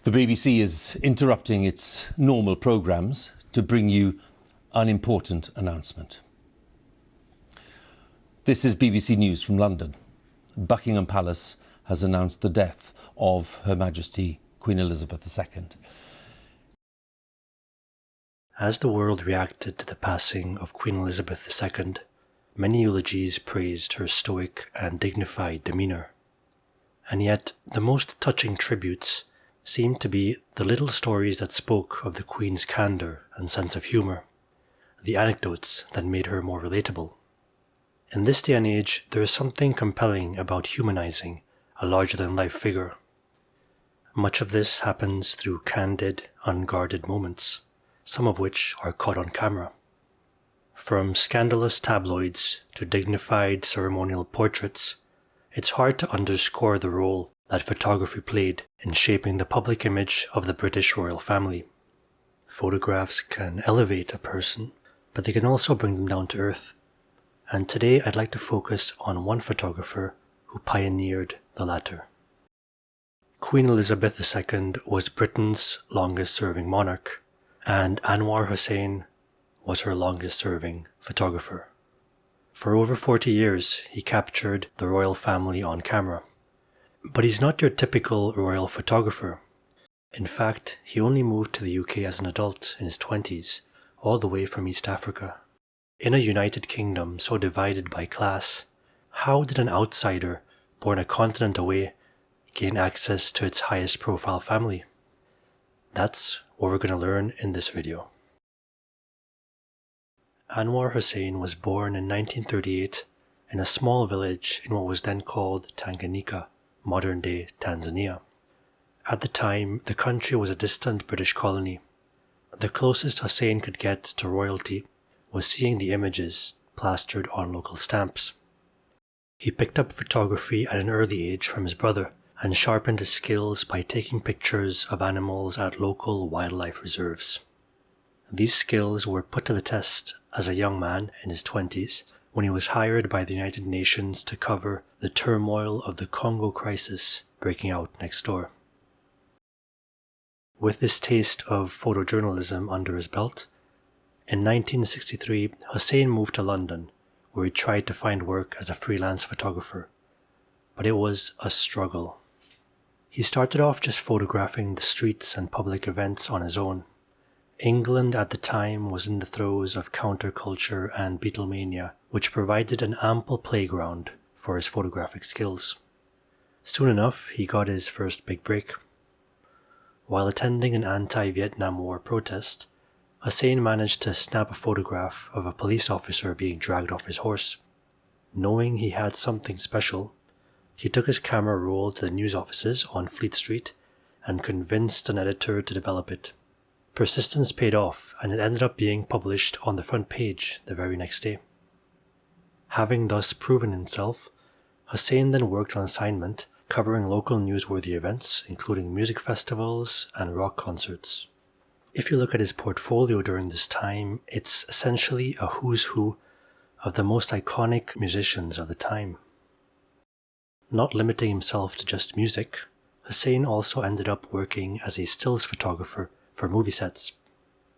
The BBC is interrupting its normal programmes to bring you an important announcement. This is BBC News from London. Buckingham Palace has announced the death of Her Majesty Queen Elizabeth II. As the world reacted to the passing of Queen Elizabeth II, many eulogies praised her stoic and dignified demeanour. And yet, the most touching tributes seemed to be the little stories that spoke of the Queen's candour and sense of humour, the anecdotes that made her more relatable. In this day and age, there is something compelling about humanising a larger-than-life figure. Much of this happens through candid, unguarded moments, some of which are caught on camera. From scandalous tabloids to dignified ceremonial portraits, it's hard to underscore the role that photography played in shaping the public image of the British royal family. Photographs can elevate a person, but they can also bring them down to earth. And today I'd like to focus on one photographer who pioneered the latter. Queen Elizabeth II was Britain's longest-serving monarch, and Anwar Hussein was her longest-serving photographer. For over 40 years, he captured the royal family on camera. But he's not your typical royal photographer. In fact, he only moved to the UK as an adult in his 20s, all the way from East Africa. In a United Kingdom so divided by class, how did an outsider born a continent away gain access to its highest profile family? That's what we're going to learn in this video. Anwar Hussein was born in 1938 in a small village in what was then called Tanganyika, modern-day Tanzania. At the time, the country was a distant British colony. The closest Hussein could get to royalty was seeing the images plastered on local stamps. He picked up photography at an early age from his brother and sharpened his skills by taking pictures of animals at local wildlife reserves. These skills were put to the test as a young man in his 20s when he was hired by the United Nations to cover the turmoil of the Congo crisis breaking out next door. With this taste of photojournalism under his belt, in 1963 Hussein moved to London, where he tried to find work as a freelance photographer. But it was a struggle. He started off just photographing the streets and public events on his own. England at the time was in the throes of counterculture and Beatlemania, which provided an ample playground for his photographic skills. Soon enough, he got his first big break. While attending an anti-Vietnam War protest, Hussein managed to snap a photograph of a police officer being dragged off his horse. Knowing he had something special, he took his camera roll to the news offices on Fleet Street and convinced an editor to develop it. Persistence paid off, and it ended up being published on the front page the very next day. Having thus proven himself, Hussein then worked on assignment covering local newsworthy events, including music festivals and rock concerts. If you look at his portfolio during this time, it's essentially a who's who of the most iconic musicians of the time. Not limiting himself to just music, Hussein also ended up working as a stills photographer for movie sets.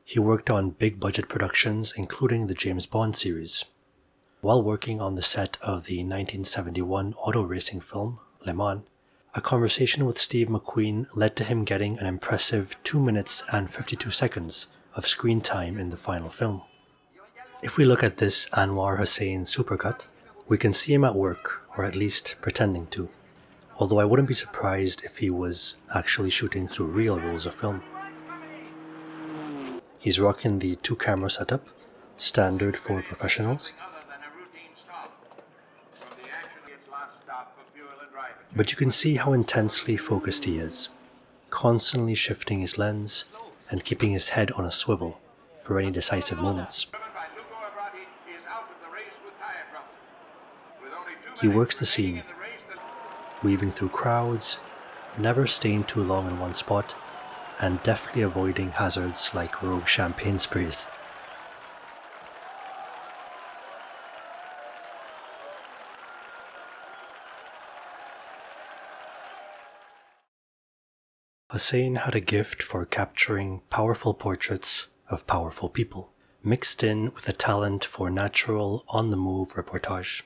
He worked on big-budget productions, including the James Bond series. While working on the set of the 1971 auto racing film, Le Mans, a conversation with Steve McQueen led to him getting an impressive 2 minutes and 52 seconds of screen time in the final film. If we look at this Anwar Hussein supercut, we can see him at work, or at least pretending to, although I wouldn't be surprised if he was actually shooting through real rolls of film. He's rocking the 2-camera setup, standard for professionals. But you can see how intensely focused he is, constantly shifting his lens and keeping his head on a swivel for any decisive moments. He works the scene, weaving through crowds, never staying too long in one spot, and deftly avoiding hazards like rogue champagne sprays. Hussein had a gift for capturing powerful portraits of powerful people, mixed in with a talent for natural, on-the-move reportage.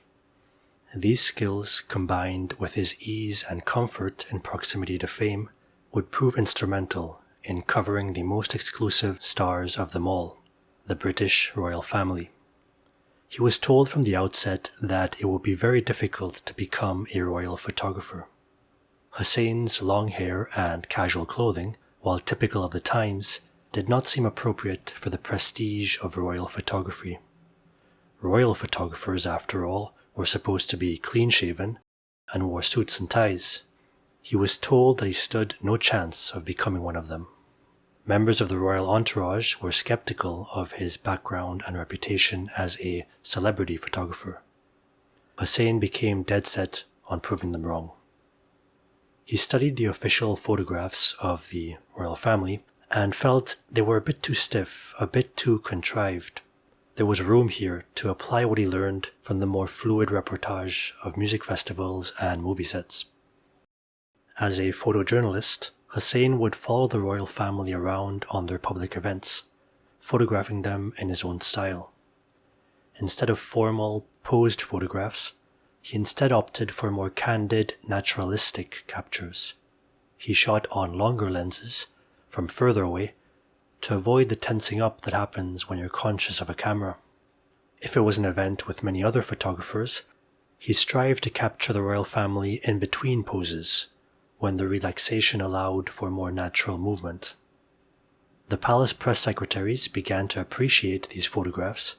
These skills, combined with his ease and comfort in proximity to fame, would prove instrumental in covering the most exclusive stars of them all, the British royal family. He was told from the outset that it would be very difficult to become a royal photographer. Hussein's long hair and casual clothing, while typical of the times, did not seem appropriate for the prestige of royal photography. Royal photographers, after all, were supposed to be clean-shaven and wore suits and ties. He was told that he stood no chance of becoming one of them. Members of the royal entourage were skeptical of his background and reputation as a celebrity photographer. Hussein became dead set on proving them wrong. He studied the official photographs of the royal family and felt they were a bit too stiff, a bit too contrived. There was room here to apply what he learned from the more fluid reportage of music festivals and movie sets. As a photojournalist, Hussein would follow the royal family around on their public events, photographing them in his own style. Instead of formal, posed photographs, he instead opted for more candid, naturalistic captures. He shot on longer lenses, from further away, to avoid the tensing up that happens when you're conscious of a camera. If it was an event with many other photographers, he strived to capture the royal family in between poses, when the relaxation allowed for more natural movement. The palace press secretaries began to appreciate these photographs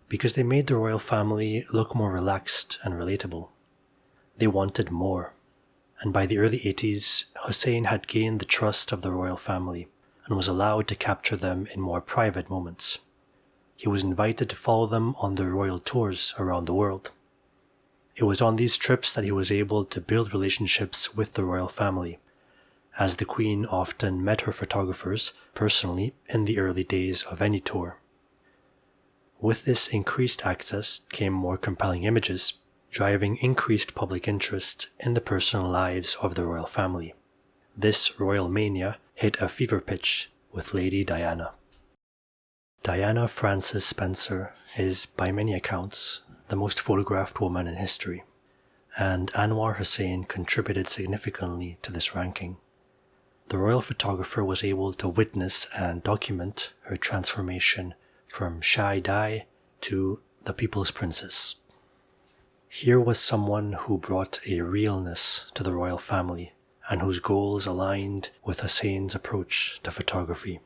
because they made the royal family look more relaxed and relatable. They wanted more, and by the early 80s, Hussein had gained the trust of the royal family and was allowed to capture them in more private moments. He was invited to follow them on their royal tours around the world. It was on these trips that he was able to build relationships with the royal family, as the Queen often met her photographers personally in the early days of any tour. With this increased access came more compelling images, driving increased public interest in the personal lives of the royal family. This royal mania hit a fever pitch with Lady Diana. Diana Frances Spencer is, by many accounts, the most photographed woman in history, and Anwar Hussein contributed significantly to this ranking. The royal photographer was able to witness and document her transformation from shy Di to the people's princess. Here was someone who brought a realness to the royal family and whose goals aligned with Hussein's approach to photography.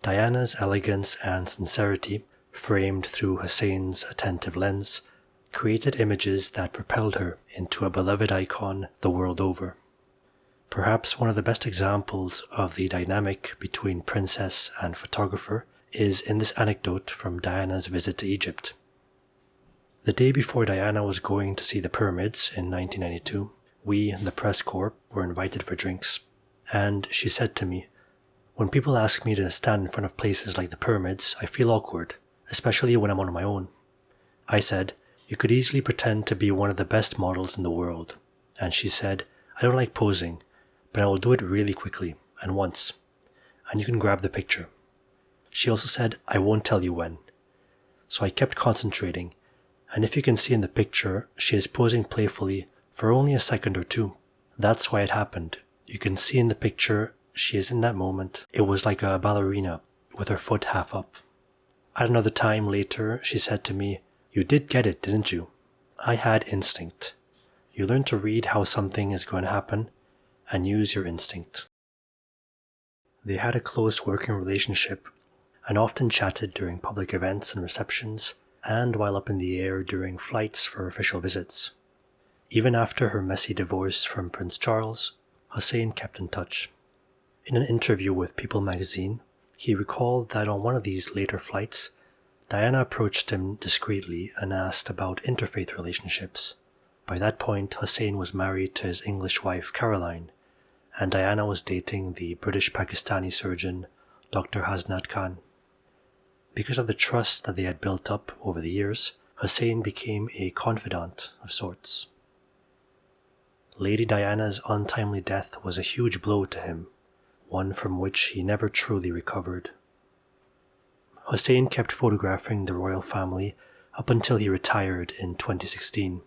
Diana's elegance and sincerity, framed through Hussein's attentive lens, created images that propelled her into a beloved icon the world over. Perhaps one of the best examples of the dynamic between princess and photographer is in this anecdote from Diana's visit to Egypt. The day before Diana was going to see the pyramids in 1992, we, the press corps, were invited for drinks, and she said to me, "When people ask me to stand in front of places like the pyramids, I feel awkward, especially when I'm on my own." I said, "You could easily pretend to be one of the best models in the world." And she said, "I don't like posing, but I will do it really quickly, and once, and you can grab the picture." She also said, "I won't tell you when." So I kept concentrating, and if you can see in the picture, she is posing playfully for only a second or two. That's why it happened. You can see in the picture, she is in that moment. It was like a ballerina with her foot half up. At another time later, she said to me, "You did get it, didn't you?" I had instinct. You learn to read how something is going to happen and use your instinct. They had a close working relationship and often chatted during public events and receptions and while up in the air during flights for official visits. Even after her messy divorce from Prince Charles, Hussein kept in touch. In an interview with People magazine, he recalled that on one of these later flights, Diana approached him discreetly and asked about interfaith relationships. By that point, Hussein was married to his English wife Caroline, and Diana was dating the British Pakistani surgeon Dr. Hasnat Khan. Because of the trust that they had built up over the years, Hussein became a confidant of sorts. Lady Diana's untimely death was a huge blow to him, one from which he never truly recovered. Hussein kept photographing the royal family up until he retired in 2016.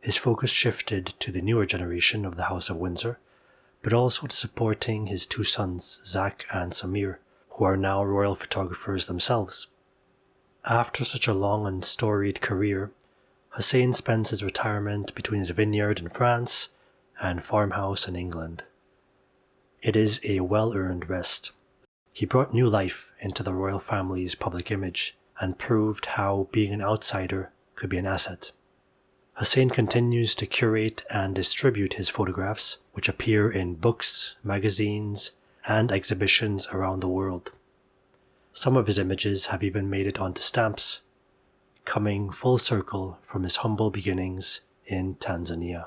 His focus shifted to the newer generation of the House of Windsor, but also to supporting his two sons, Zach and Samir, who are now royal photographers themselves. After such a long and storied career, Hussein spends his retirement between his vineyard in France and farmhouse in England. It is a well-earned rest. He brought new life into the royal family's public image and proved how being an outsider could be an asset. Hussein continues to curate and distribute his photographs, which appear in books, magazines, and exhibitions around the world. Some of his images have even made it onto stamps, coming full circle from his humble beginnings in Tanzania.